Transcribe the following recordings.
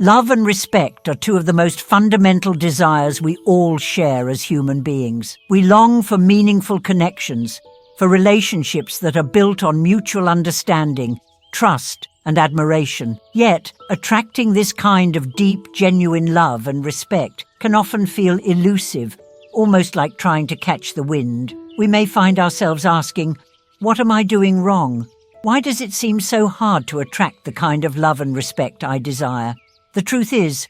Love and respect are two of the most fundamental desires we all share as human beings. We long for meaningful connections, for relationships that are built on mutual understanding, trust, and admiration. Yet, attracting this kind of deep, genuine love and respect can often feel elusive, almost like trying to catch the wind. We may find ourselves asking, "What am I doing wrong? Why does it seem so hard to attract the kind of love and respect I desire?" The truth is,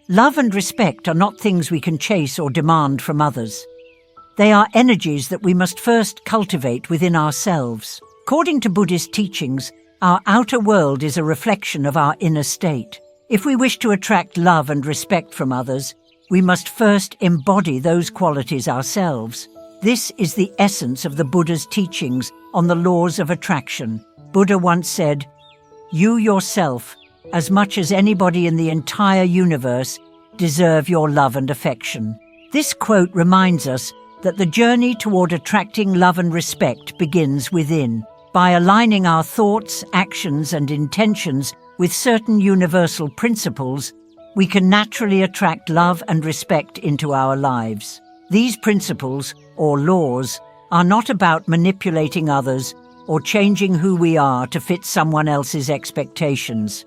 love and respect are not things we can chase or demand from others. They are energies that we must first cultivate within ourselves. According to Buddhist teachings, our outer world is a reflection of our inner state. If we wish to attract love and respect from others, we must first embody those qualities ourselves. This is the essence of the Buddha's teachings on the laws of attraction. Buddha once said, "You yourself, as much as anybody in the entire universe, deserve your love and affection." This quote reminds us that the journey toward attracting love and respect begins within. By aligning our thoughts, actions, and intentions with certain universal principles, we can naturally attract love and respect into our lives. These principles, or laws, are not about manipulating others or changing who we are to fit someone else's expectations.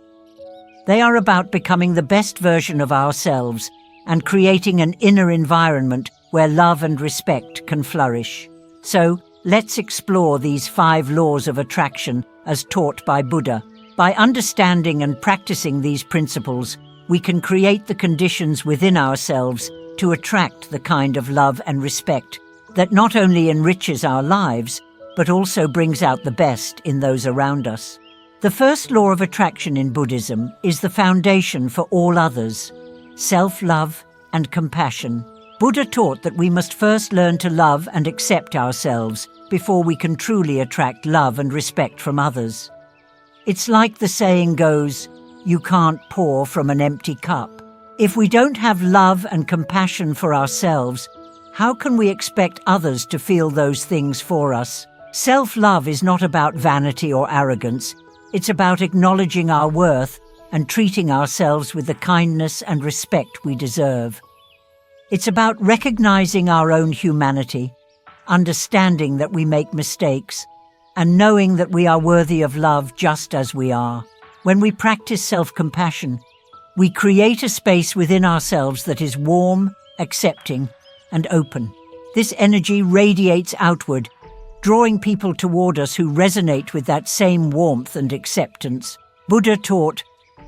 They are about becoming the best version of ourselves and creating an inner environment where love and respect can flourish. So, let's explore these 5 laws of attraction as taught by Buddha. By understanding and practicing these principles, we can create the conditions within ourselves to attract the kind of love and respect that not only enriches our lives, but also brings out the best in those around us. The first law of attraction in Buddhism is the foundation for all others: self-love and compassion. Buddha taught that we must first learn to love and accept ourselves before we can truly attract love and respect from others. It's like the saying goes, "You can't pour from an empty cup." If we don't have love and compassion for ourselves, how can we expect others to feel those things for us? Self-love is not about vanity or arrogance. It's about acknowledging our worth and treating ourselves with the kindness and respect we deserve. It's about recognizing our own humanity, understanding that we make mistakes, and knowing that we are worthy of love just as we are. When we practice self-compassion, we create a space within ourselves that is warm, accepting, and open. This energy radiates outward, drawing people toward us who resonate with that same warmth and acceptance. Buddha taught,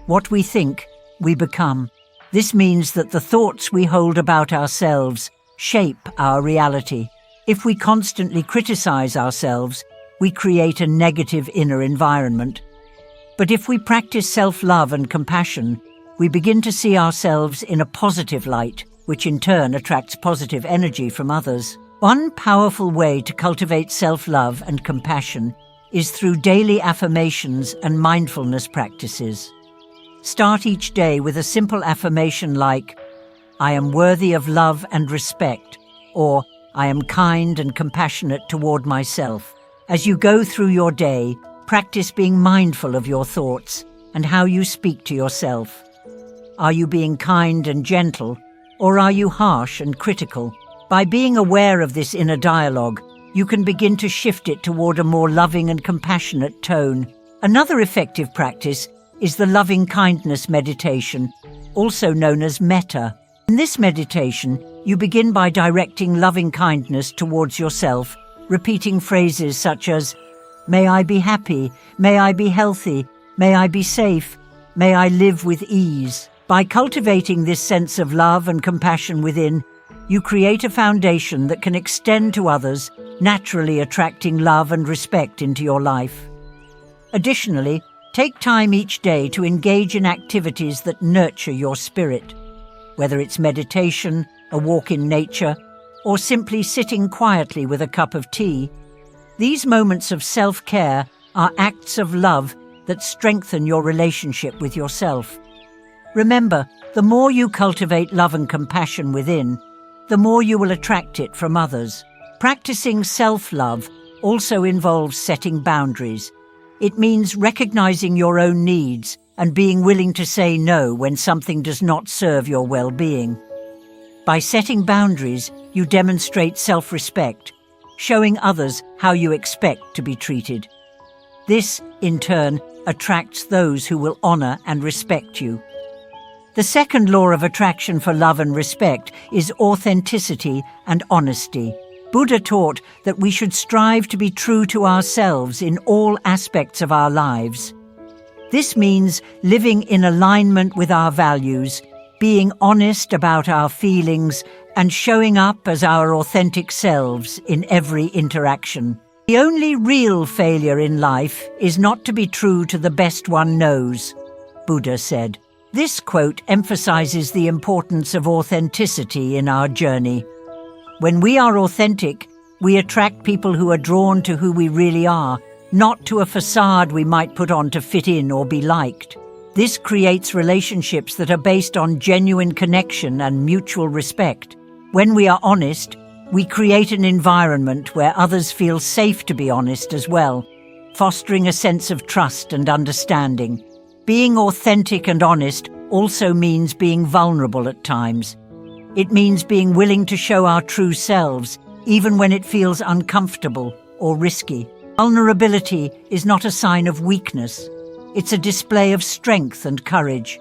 "What we think, we become." This means that the thoughts we hold about ourselves shape our reality. If we constantly criticize ourselves, we create a negative inner environment. But if we practice self-love and compassion, we begin to see ourselves in a positive light, which in turn attracts positive energy from others. One powerful way to cultivate self-love and compassion is through daily affirmations and mindfulness practices. Start each day with a simple affirmation like, "I am worthy of love and respect," or "I am kind and compassionate toward myself." As you go through your day, practice being mindful of your thoughts and how you speak to yourself. Are you being kind and gentle, or are you harsh and critical? By being aware of this inner dialogue, you can begin to shift it toward a more loving and compassionate tone. Another effective practice is the loving kindness meditation, also known as metta. In this meditation, you begin by directing loving kindness towards yourself, repeating phrases such as, "May I be happy, may I be healthy, may I be safe, may I live with ease." By cultivating this sense of love and compassion within, you create a foundation that can extend to others, naturally attracting love and respect into your life. Additionally, take time each day to engage in activities that nurture your spirit. Whether it's meditation, a walk in nature, or simply sitting quietly with a cup of tea, these moments of self-care are acts of love that strengthen your relationship with yourself. Remember, the more you cultivate love and compassion within, the more you will attract it from others. Practicing self-love also involves setting boundaries. It means recognizing your own needs and being willing to say no when something does not serve your well-being. By setting boundaries, you demonstrate self-respect, showing others how you expect to be treated. This, in turn, attracts those who will honor and respect you. The second law of attraction for love and respect is authenticity and honesty. Buddha taught that we should strive to be true to ourselves in all aspects of our lives. This means living in alignment with our values, being honest about our feelings, and showing up as our authentic selves in every interaction. The only real failure in life is not to be true to the best one knows, Buddha said. This quote emphasizes the importance of authenticity in our journey. When we are authentic, we attract people who are drawn to who we really are, not to a facade we might put on to fit in or be liked. This creates relationships that are based on genuine connection and mutual respect. When we are honest, we create an environment where others feel safe to be honest as well, fostering a sense of trust and understanding. Being authentic and honest also means being vulnerable at times. It means being willing to show our true selves, even when it feels uncomfortable or risky. Vulnerability is not a sign of weakness. It's a display of strength and courage.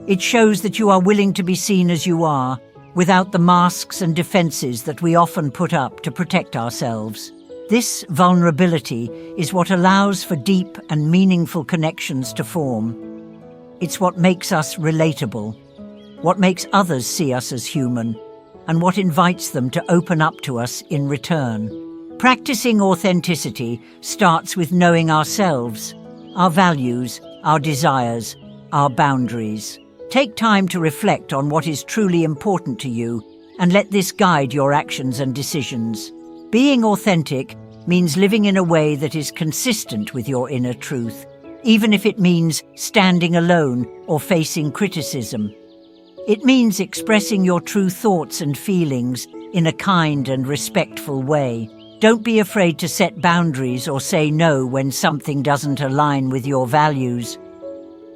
It shows that you are willing to be seen as you are, without the masks and defenses that we often put up to protect ourselves. This vulnerability is what allows for deep and meaningful connections to form. It's what makes us relatable, what makes others see us as human, and what invites them to open up to us in return. Practicing authenticity starts with knowing ourselves, our values, our desires, our boundaries. Take time to reflect on what is truly important to you and let this guide your actions and decisions. Being authentic means living in a way that is consistent with your inner truth, even if it means standing alone or facing criticism. It means expressing your true thoughts and feelings in a kind and respectful way. Don't be afraid to set boundaries or say no when something doesn't align with your values.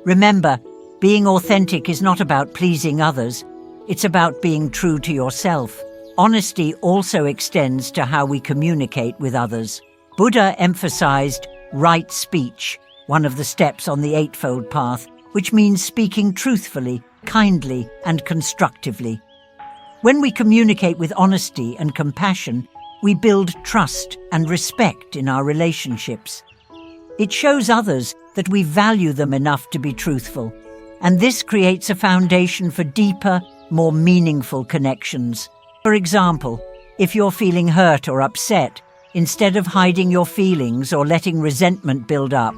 Remember, being authentic is not about pleasing others. It's about being true to yourself. Honesty also extends to how we communicate with others. Buddha emphasized right speech, one of the steps on the Eightfold Path, which means speaking truthfully, kindly, and constructively. When we communicate with honesty and compassion, we build trust and respect in our relationships. It shows others that we value them enough to be truthful, and this creates a foundation for deeper, more meaningful connections. For example, if you're feeling hurt or upset, instead of hiding your feelings or letting resentment build up,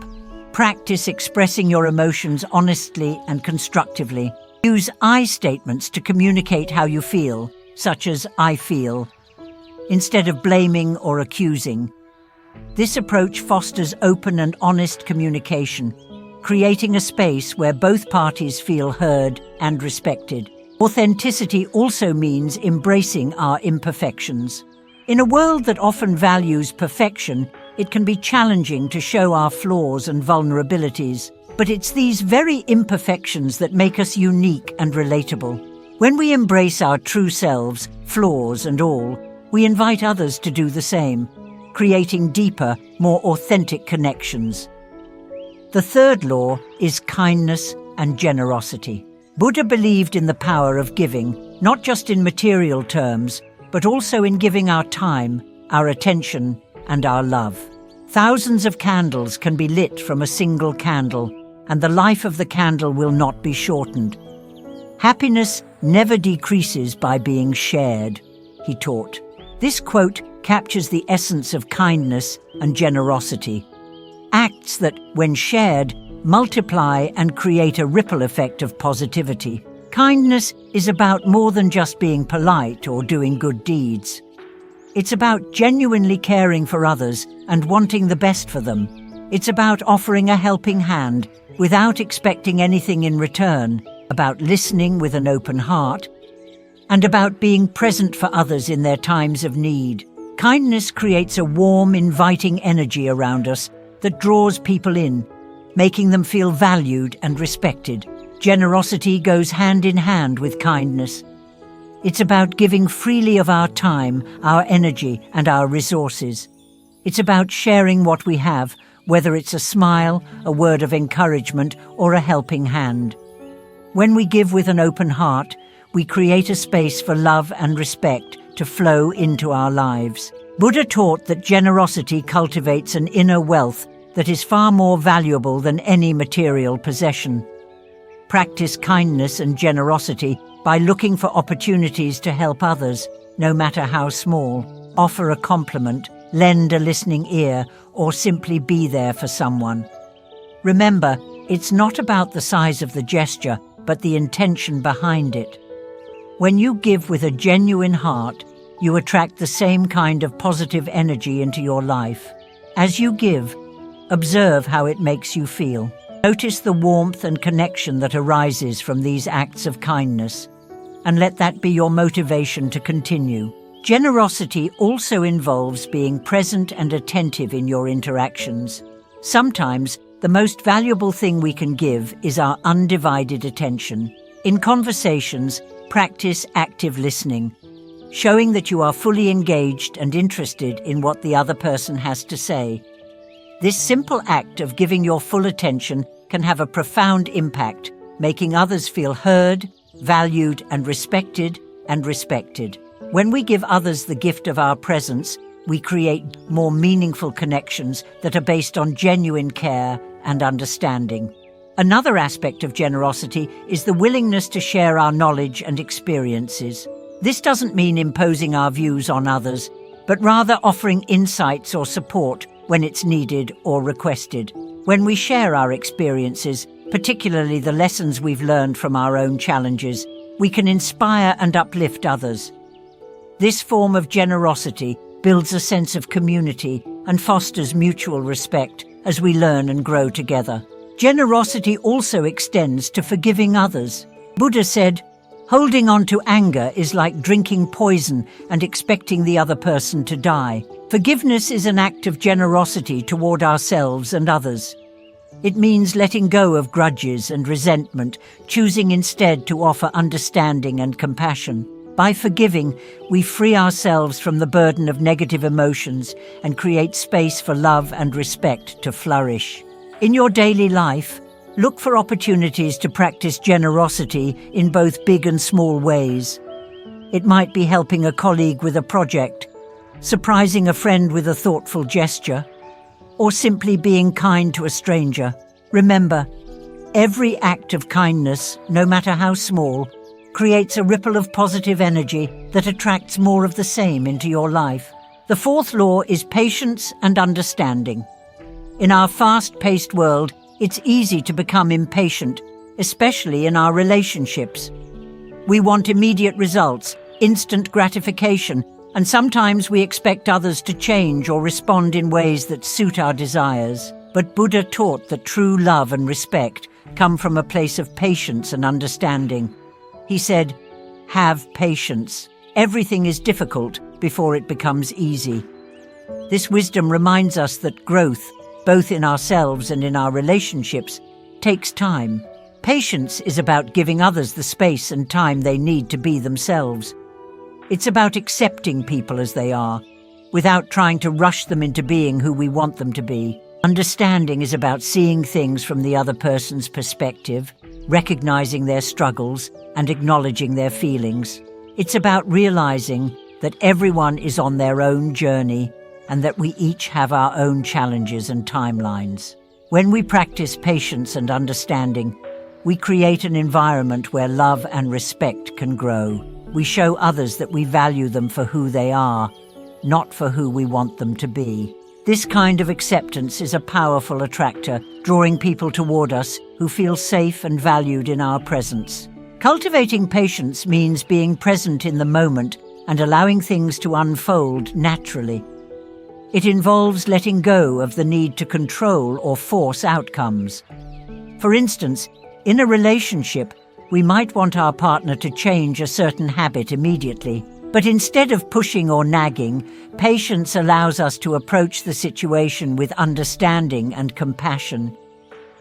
practice expressing your emotions honestly and constructively. Use I statements to communicate how you feel, such as "I feel," instead of blaming or accusing. This approach fosters open and honest communication, creating a space where both parties feel heard and respected. Authenticity also means embracing our imperfections. In a world that often values perfection, it can be challenging to show our flaws and vulnerabilities. But it's these very imperfections that make us unique and relatable. When we embrace our true selves, flaws and all, we invite others to do the same, creating deeper, more authentic connections. The third law is kindness and generosity. Buddha believed in the power of giving, not just in material terms, but also in giving our time, our attention, and our love. Thousands of candles can be lit from a single candle, and the life of the candle will not be shortened. Happiness never decreases by being shared, he taught. This quote captures the essence of kindness and generosity. Acts that, when shared, multiply and create a ripple effect of positivity. Kindness is about more than just being polite or doing good deeds. It's about genuinely caring for others and wanting the best for them. It's about offering a helping hand without expecting anything in return, about listening with an open heart, and about being present for others in their times of need. Kindness creates a warm, inviting energy around us that draws people in, making them feel valued and respected. Generosity goes hand in hand with kindness. It's about giving freely of our time, our energy, and our resources. It's about sharing what we have, whether it's a smile, a word of encouragement, or a helping hand. When we give with an open heart, we create a space for love and respect to flow into our lives. Buddha taught that generosity cultivates an inner wealth that is far more valuable than any material possession. Practice kindness and generosity by looking for opportunities to help others, no matter how small. Offer a compliment, lend a listening ear, or simply be there for someone. Remember, it's not about the size of the gesture, but the intention behind it. When you give with a genuine heart, you attract the same kind of positive energy into your life. As you give, observe how it makes you feel. Notice the warmth and connection that arises from these acts of kindness, and let that be your motivation to continue. Generosity also involves being present and attentive in your interactions. Sometimes, the most valuable thing we can give is our undivided attention. In conversations, practice active listening, showing that you are fully engaged and interested in what the other person has to say. This simple act of giving your full attention can have a profound impact, making others feel heard, valued, and respected. When we give others the gift of our presence, we create more meaningful connections that are based on genuine care and understanding. Another aspect of generosity is the willingness to share our knowledge and experiences. This doesn't mean imposing our views on others, but rather offering insights or support when it's needed or requested. When we share our experiences, particularly the lessons we've learned from our own challenges, we can inspire and uplift others. This form of generosity builds a sense of community and fosters mutual respect as we learn and grow together. Generosity also extends to forgiving others. Buddha said, "Holding on to anger is like drinking poison and expecting the other person to die." Forgiveness is an act of generosity toward ourselves and others. It means letting go of grudges and resentment, choosing instead to offer understanding and compassion. By forgiving, we free ourselves from the burden of negative emotions and create space for love and respect to flourish. In your daily life, look for opportunities to practice generosity in both big and small ways. It might be helping a colleague with a project, surprising a friend with a thoughtful gesture, or simply being kind to a stranger. Remember, every act of kindness, no matter how small, creates a ripple of positive energy that attracts more of the same into your life. The fourth law is patience and understanding. In our fast-paced world, it's easy to become impatient, especially in our relationships. We want immediate results, instant gratification, and sometimes we expect others to change or respond in ways that suit our desires. But Buddha taught that true love and respect come from a place of patience and understanding. He said, "Have patience. Everything is difficult before it becomes easy." This wisdom reminds us that growth, both in ourselves and in our relationships, takes time. Patience is about giving others the space and time they need to be themselves. It's about accepting people as they are, without trying to rush them into being who we want them to be. Understanding is about seeing things from the other person's perspective, recognizing their struggles, and acknowledging their feelings. It's about realizing that everyone is on their own journey and that we each have our own challenges and timelines. When we practice patience and understanding, we create an environment where love and respect can grow. We show others that we value them for who they are, not for who we want them to be. This kind of acceptance is a powerful attractor, drawing people toward us who feel safe and valued in our presence. Cultivating patience means being present in the moment and allowing things to unfold naturally. It involves letting go of the need to control or force outcomes. For instance, in a relationship, we might want our partner to change a certain habit immediately. But instead of pushing or nagging, patience allows us to approach the situation with understanding and compassion.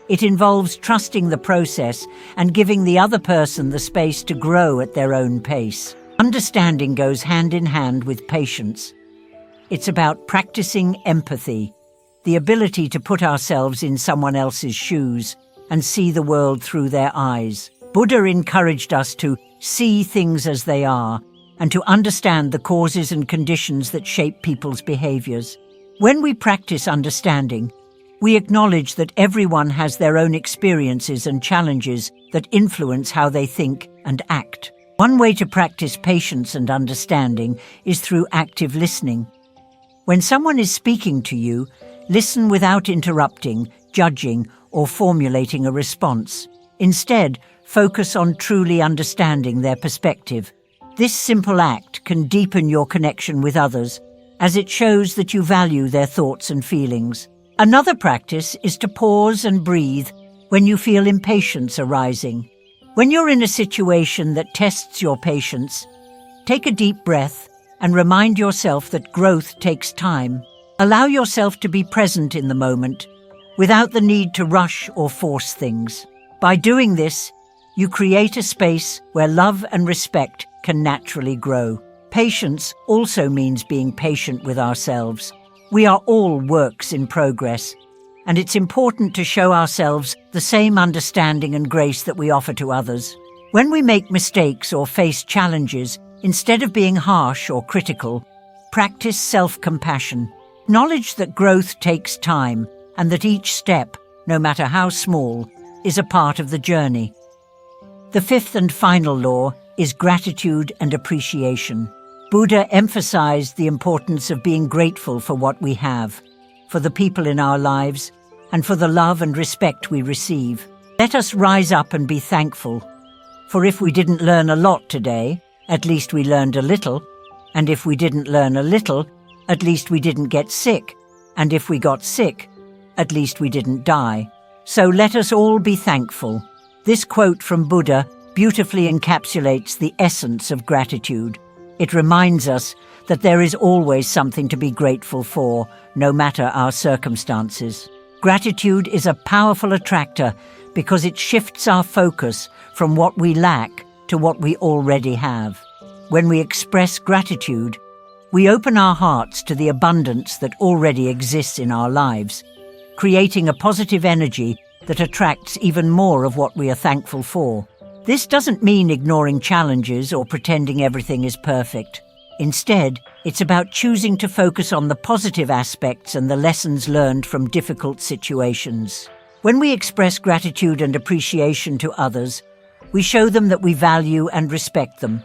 It involves trusting the process and giving the other person the space to grow at their own pace. Understanding goes hand in hand with patience. It's about practicing empathy, the ability to put ourselves in someone else's shoes and see the world through their eyes. Buddha encouraged us to see things as they are and to understand the causes and conditions that shape people's behaviors. When we practice understanding, we acknowledge that everyone has their own experiences and challenges that influence how they think and act. One way to practice patience and understanding is through active listening. When someone is speaking to you, listen without interrupting, judging, or formulating a response. Instead, focus on truly understanding their perspective. This simple act can deepen your connection with others, as it shows that you value their thoughts and feelings. Another practice is to pause and breathe when you feel impatience arising. When you're in a situation that tests your patience, take a deep breath and remind yourself that growth takes time. Allow yourself to be present in the moment, without the need to rush or force things. By doing this, you create a space where love and respect can naturally grow. Patience also means being patient with ourselves. We are all works in progress, and it's important to show ourselves the same understanding and grace that we offer to others. When we make mistakes or face challenges, instead of being harsh or critical, practice self-compassion. Acknowledge that growth takes time and that each step, no matter how small, is a part of the journey. The fifth and final law is gratitude and appreciation. Buddha emphasized the importance of being grateful for what we have, for the people in our lives, and for the love and respect we receive. Let us rise up and be thankful, for if we didn't learn a lot today, at least we learned a little, and if we didn't learn a little, at least we didn't get sick, and if we got sick, at least we didn't die. So let us all be thankful. This quote from Buddha beautifully encapsulates the essence of gratitude. It reminds us that there is always something to be grateful for, no matter our circumstances. Gratitude is a powerful attractor because it shifts our focus from what we lack to what we already have. When we express gratitude, we open our hearts to the abundance that already exists in our lives, creating a positive energy that attracts even more of what we are thankful for. This doesn't mean ignoring challenges or pretending everything is perfect. Instead, it's about choosing to focus on the positive aspects and the lessons learned from difficult situations. When we express gratitude and appreciation to others, we show them that we value and respect them.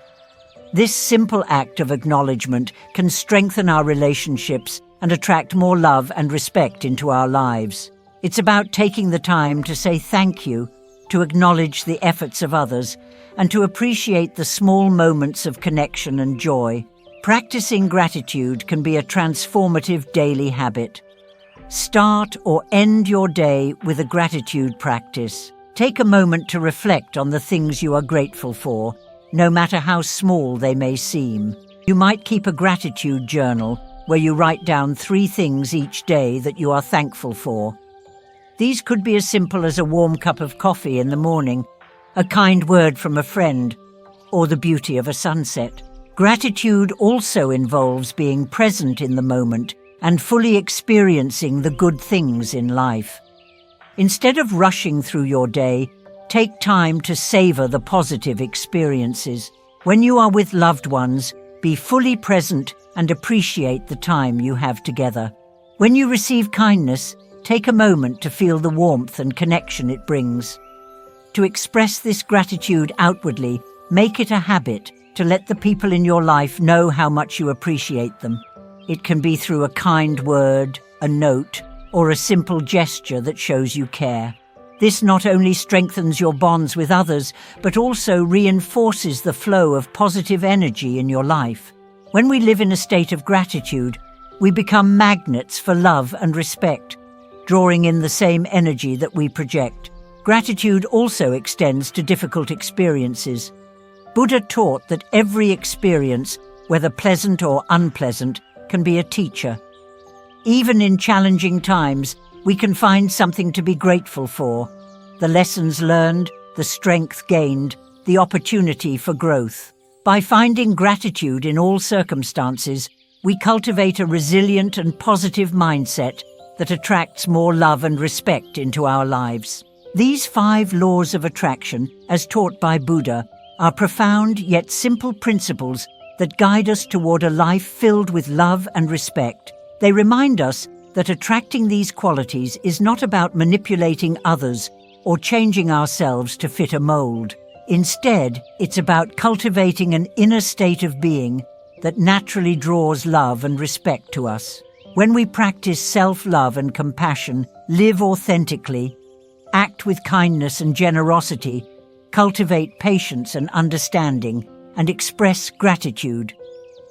This simple act of acknowledgement can strengthen our relationships and attract more love and respect into our lives. It's about taking the time to say thank you, to acknowledge the efforts of others, and to appreciate the small moments of connection and joy. Practicing gratitude can be a transformative daily habit. Start or end your day with a gratitude practice. Take a moment to reflect on the things you are grateful for, no matter how small they may seem. You might keep a gratitude journal where you write down 3 things each day that you are thankful for. These could be as simple as a warm cup of coffee in the morning, a kind word from a friend, or the beauty of a sunset. Gratitude also involves being present in the moment and fully experiencing the good things in life. Instead of rushing through your day, take time to savor the positive experiences. When you are with loved ones, be fully present and appreciate the time you have together. When you receive kindness, take a moment to feel the warmth and connection it brings. To express this gratitude outwardly, make it a habit to let the people in your life know how much you appreciate them. It can be through a kind word, a note, or a simple gesture that shows you care. This not only strengthens your bonds with others, but also reinforces the flow of positive energy in your life. When we live in a state of gratitude, we become magnets for love and respect, drawing in the same energy that we project. Gratitude also extends to difficult experiences. Buddha taught that every experience, whether pleasant or unpleasant, can be a teacher. Even in challenging times, we can find something to be grateful for: the lessons learned, the strength gained, the opportunity for growth. By finding gratitude in all circumstances, we cultivate a resilient and positive mindset that attracts more love and respect into our lives. These 5 laws of attraction, as taught by Buddha, are profound yet simple principles that guide us toward a life filled with love and respect. They remind us that attracting these qualities is not about manipulating others or changing ourselves to fit a mold. Instead, it's about cultivating an inner state of being that naturally draws love and respect to us. When we practice self-love and compassion, live authentically, act with kindness and generosity, cultivate patience and understanding, and express gratitude,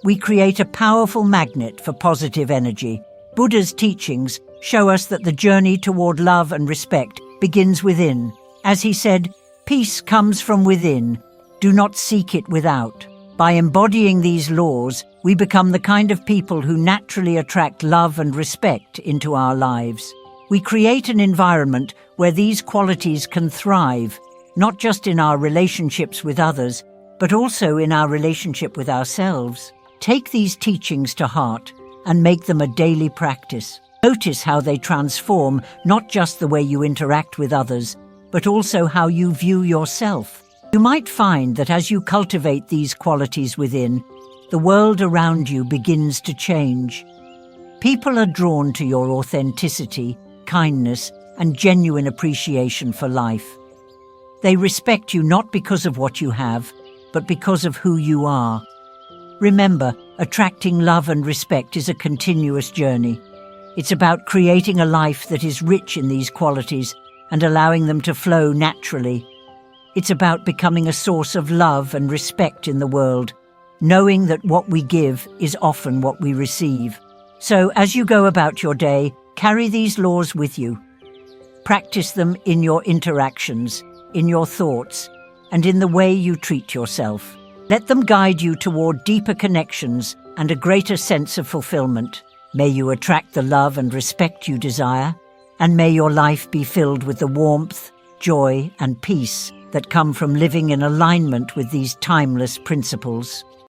we create a powerful magnet for positive energy. Buddha's teachings show us that the journey toward love and respect begins within. As he said, "Peace comes from within. Do not seek it without." By embodying these laws, we become the kind of people who naturally attract love and respect into our lives. We create an environment where these qualities can thrive, not just in our relationships with others, but also in our relationship with ourselves. Take these teachings to heart and make them a daily practice. Notice how they transform not just the way you interact with others, but also how you view yourself. You might find that as you cultivate these qualities within, the world around you begins to change. People are drawn to your authenticity, kindness, and genuine appreciation for life. They respect you not because of what you have, but because of who you are. Remember, attracting love and respect is a continuous journey. It's about creating a life that is rich in these qualities and allowing them to flow naturally. It's about becoming a source of love and respect in the world, knowing that what we give is often what we receive. So, as you go about your day, carry these laws with you. Practice them in your interactions, in your thoughts, and in the way you treat yourself. Let them guide you toward deeper connections and a greater sense of fulfillment. May you attract the love and respect you desire, and may your life be filled with the warmth, joy, and peace that come from living in alignment with these timeless principles.